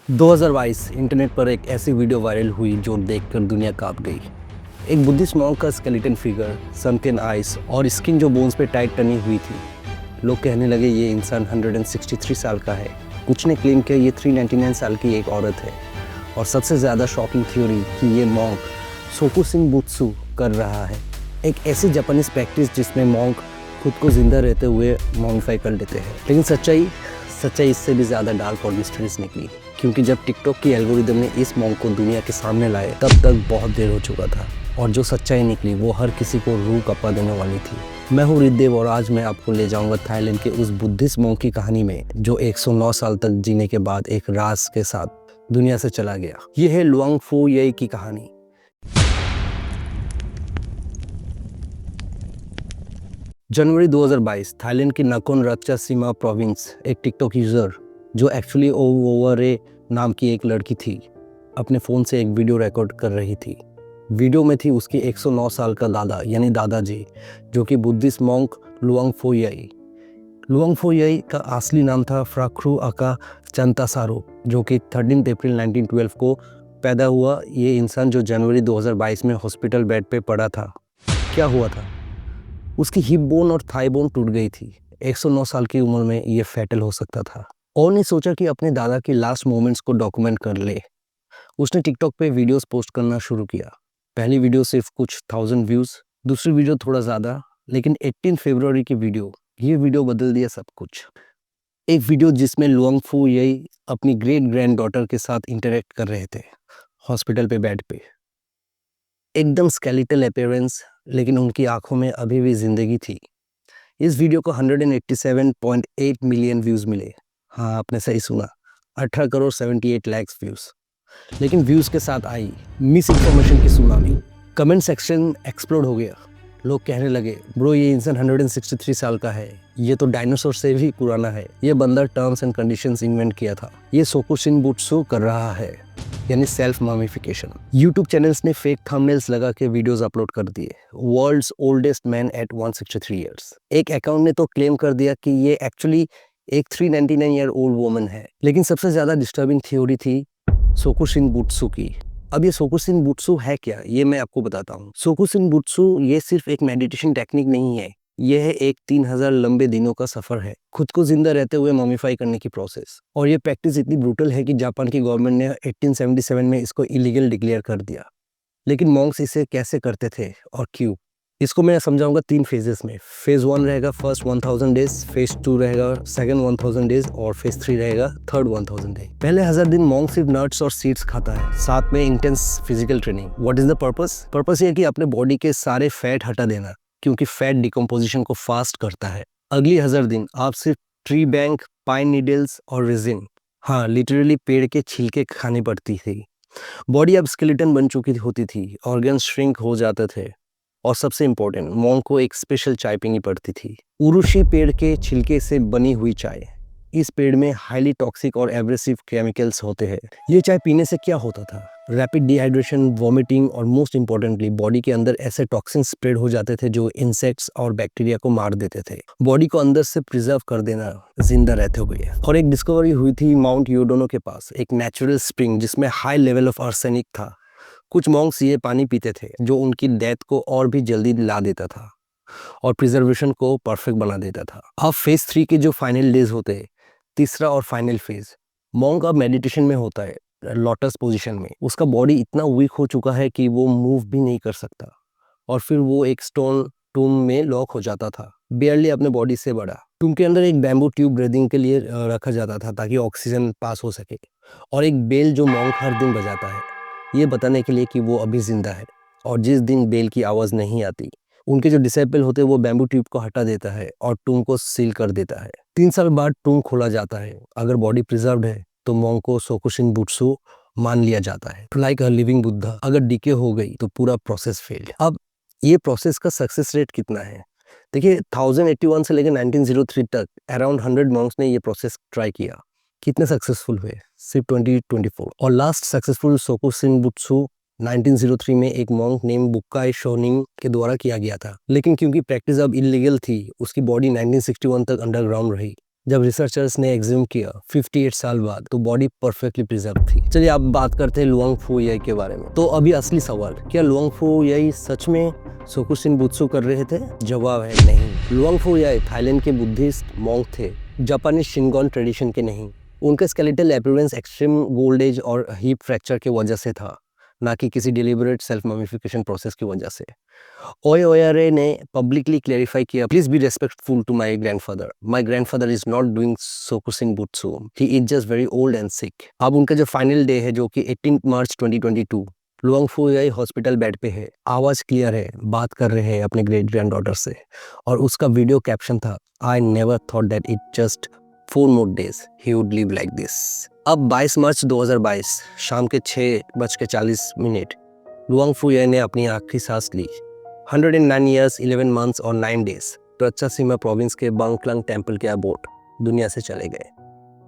2022 internet पर एक ऐसी वीडियो वायरल हुई जो देखकर दुनिया कांप गई। एक बुद्धिस्ट मॉन्क का स्केलेटन फिगर, सनकेन आइस और स्किन जो बोन्स पे टाइट टनी हुई थी। लोग कहने लगे ये इंसान 163 साल का है। कुछ ने क्लेम किया ये 399 साल की एक औरत है। और सबसे ज़्यादा शॉकिंग थ्योरी कि ये मॉन्क सोकुशिन बुत्सु कर रहा है, एक ऐसी जापानीज प्रैक्टिस जिसमें मॉन्क खुद को जिंदा रहते हुए मॉमिफाई कर लेते हैं। लेकिन सच्चाई इससे भी ज़्यादा डार्क और मिस्टीरियस निकली, क्योंकि जब टिकटॉक की एल्गोरिदम ने इस मॉन्क को दुनिया के सामने लाए तब तक बहुत देर हो चुका था। और जो सच्चाई निकली वो हर किसी को रूह कपा देने वाली थी। मैं हूँ रिद्धेव और आज मैं आपको ले जाऊंगा थाईलैंड के उस बुद्धिस्ट मॉन्क की कहानी में जो 109 साल तक जीने के बाद एक राज के साथ दुनिया से चला गया। ये है लुआंग फू येई की कहानी। जनवरी 2022 थाईलैंड की नाखोन राचासीमा प्रोविंस, एक टिकटॉक यूजर जो एक्चुअली ओवरे नाम की एक लड़की थी, अपने फ़ोन से एक वीडियो रिकॉर्ड कर रही थी। वीडियो में थी उसकी 109 साल का दादा यानी दादाजी, जो कि बुद्धिस्ट मॉन्क लुआंग फू येई। लुआंग फू येई का असली नाम था फ्राक्रू अका चंतासारो, जो कि 13 अप्रैल 1912 को पैदा हुआ। ये इंसान जो जनवरी 2022 में हॉस्पिटल बेड पे पड़ा था। क्या हुआ था? उसकी हिप बोन और थाई बोन टूट गई थी। 109 साल की उम्र में ये फैटल हो सकता था। और ने सोचा कि अपने दादा की लास्ट मोमेंट्स को डॉक्यूमेंट कर ले। उसने टिकटॉक पे वीडियोस पोस्ट करना शुरू किया। पहली वीडियो सिर्फ कुछ 1000 व्यूज, दूसरी वीडियो थोड़ा ज़्यादा, लेकिन 18 फरवरी की ये वीडियो बदल दिया सब कुछ। एक वीडियो जिसमें लुआंग फू येई अपनी ग्रेट ग्रैंड डॉटर के साथ इंटरेक्ट कर रहे थे हॉस्पिटल पे बेड पे। एकदम स्केलेटल अपीयरेंस, लेकिन उनकी आंखों में अभी भी जिंदगी थी। इस वीडियो को 187.8 मिलियन व्यूज़ मिले। हाँ, आपने सही सुना, 18 करोड़ 78 लाख व्यूज़। लेकिन व्यूज़ के साथ आई मिस इन्फॉर्मेशन की सुनामी। कमेंट सेक्शन एक्सप्लोड हो गया। लोग कहने लगे, ब्रो ये इंसान 163 साल का है, ये तो डायनासोर से भी पुराना है, ये बंदा टर्म्स एंड कंडीशंस इन्वेंट किया था, ये सोकुशिन बुत्सु कर रहा है, यानी सेल्फ मॉमिफिकेशन। यूट्यूब चैनल्स ने फेक थंबनेल्स लगा के वीडियोस अपलोड कर दिए। World's oldest man at 163 years. एक अकाउंट ने तो क्लेम कर दिया कि ये एक्चुअली एक 399 ईयर ओल्ड वुमन है। लेकिन सबसे ज्यादा डिस्टर्बिंग थ्योरी थी सोकुशिन बुत्सु की। अब ये सोकुशिन बुत्सु है क्या, ये मैं आपको बताता हूँ। सोकुशिन बुत्सु ये सिर्फ एक मेडिटेशन टेक्निक नहीं है, यह है एक 3000 लंबे दिनों का सफर है, खुद को जिंदा रहते हुए मॉमिफाई करने की प्रोसेस। और ये प्रैक्टिस इतनी ब्रूटल है कि जापान की गवर्नमेंट ने 1877 में इसको इलीगल डिक्लेयर कर दिया। लेकिन मॉन्क्स इसे कैसे करते थे और क्यों, इसको मैं समझाऊंगा 3 फेजेस में। फेज 1 रहेगा फर्स्ट 1000 डेज, फेज 2 रहेगा सेकंड 1000 डेज और फेज 3 रहेगा थर्ड 1000 डेज। पहले 1000 दिन मॉन्क सिर्फ नट्स और सीड्स खाता है, साथ में intense physical training. What is the purpose ये है कि अपने बॉडी के सारे फैट हटा देना, क्योंकि फैट डिकम्पोजिशन को फास्ट करता है। अगली 1000 दिन आप सिर्फ ट्री बैंक, पाइन नीडल्स और रेजिन, हाँ लिटरली पेड़ के छिलके खानी पड़ती थी। बॉडी अब स्केलेटन बन चुकी होती थी, ऑर्गन्स श्रिंक हो जाते थे। और सबसे इम्पोर्टेंट, मॉन्क को एक स्पेशल चाय पीनी पड़ती थी, उरुशी पेड़ के छिलके से बनी हुई चाय। इस पेड़ में हाईली टॉक्सिक और एब्रेसिव केमिकल्स होते हैं। ये चाय पीने से क्या होता था? रैपिड डिहाइड्रेशन, वॉमिटिंग और मोस्ट इम्पोर्टेंटली बॉडी के अंदर ऐसे टॉक्सिन स्प्रेड हो जाते थे जो इंसेक्ट्स और बैक्टीरिया को मार देते थे। बॉडी को अंदर से प्रिजर्व कर देना जिंदा रहते हुए। और एक डिस्कवरी हुई थी माउंट योडोनो के पास, एक नेचुरल स्प्रिंग जिसमें हाई लेवल ऑफ आर्सेनिक था। कुछ मॉन्क्स ये पानी पीते थे जो उनकी डेथ को और भी जल्दी ला देता था और प्रिजर्वेशन को परफेक्ट बना देता था। अब फेज 3 के जो फाइनल डेज होते हैं, तीसरा और फाइनल फेज, मॉन्क अब मेडिटेशन में होता है, लोटस पोजीशन में। उसका बॉडी इतना वीक हो चुका है कि वो मूव भी नहीं कर सकता, और फिर वो एक स्टोन टूम में लॉक हो जाता था, बेयरली अपने बॉडी से बड़ा। टूम के अंदर एक बैम्बू ट्यूब ब्रीदिंग के लिए रखा जाता था ताकि ऑक्सीजन पास हो सके, और एक बेल जो मॉन्क हर दिन बजाता है, ये बताने के लिए कि वो अभी जिंदा है। और जिस दिन बेल की आवाज़ नहीं आती, उनके जो डिसेबल होते हैं वो बैम्बू ट्यूब को हटा देता है और टूम को सील कर देता है। 3 साल बाद टूम खोला जाता है। अगर बॉडी प्रिजर्व्ड है तो मॉन्क को सोकुशिन बुत्सु मान लिया जाता है, लाइक अ लिविंग बुद्धा। अगर डीके हो गई तो पूरा प्रोसेस फेल। अब ये प्रोसेस का सक्सेस रेट कितना है? देखिए, 1081 से लेकर 1903 तक अराउंड 100 मॉन्क्स ने ये प्रोसेस ट्राई किया। कितने सक्सेसफुल हुए? सिर्फ 20-24। और लास्ट सक्सेसफुल सोकुशिन बुत्सु 1903 में एक मॉन्क नेम बुक्काई शोनिंग के द्वारा किया गया था। लेकिन क्योंकि प्रैक्टिस अब इलीगल थी, उसकी बॉडी 1961 तक अंडरग्राउंड रही। जब रिसर्चर्स ने एग्ज्यूम किया 58 साल बाद तो बॉडी परफेक्टली प्रिजर्व थी। चलिए अब बात करते हैं लुआंग फू याई के बारे में। तो अभी असली सवाल, क्या लुआंग फू याई सच में सोकुशिन बुत्सु कर रहे थे? जवाब है नहीं। लुआंग फू याई थाईलैंड के बुद्धिस्ट मॉन्क थे, जापानी शिंगॉन ट्रेडिशन के नहीं। उनका skeletal appearance extreme old age और हिप फ्रैक्चर की वजह से था, ना कि किसी डिलिबरेट सेल्फ ममिफिकेशन प्रोसेस की वजह से। ओयारे ने पब्लिकली क्लैरिफाई किया, please be respectful to my grandfather. My grandfather is not doing sokushinbutsu, he is just very old and sick. अब उनका जो फाइनल डे है, जो कि 18 मार्च 2022, लुआंग फू याई हॉस्पिटल बेड पे है, आवाज क्लियर है, बात कर रहे हैं अपने ग्रेट ग्रैंडडॉटर से, और उसका वीडियो कैप्शन था, I never thought that it just 4 more days he would live like this। अब 22 मार्च 2022 शाम के 6:40 लुआंग फू याई ने अपनी आखिरी सांस ली। 109 years 11 months और 9 days रक्षा सीमा प्रोविंस के बांगक्लांग टेम्पल के अबोट दुनिया से चले गए।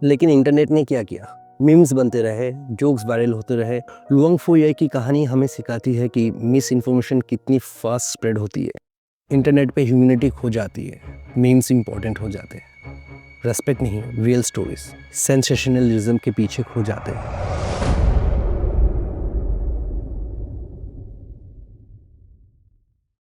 लेकिन इंटरनेट ने क्या किया? मीम्स बनते रहे, जोक्स वायरल होते रहे। लुआंग फू याई की कहानी हमें सिखाती है कि मिस इन्फॉर्मेशन कितनी फास्ट स्प्रेड होती है। इंटरनेट पे ह्यूमैनिटी खो जाती है, मीम्स इंपॉर्टेंट हो जाते हैं, रेस्पेक्ट नहीं, रियल स्टोरीज सेंसेशनलिज्म के पीछे खो जाते हैं।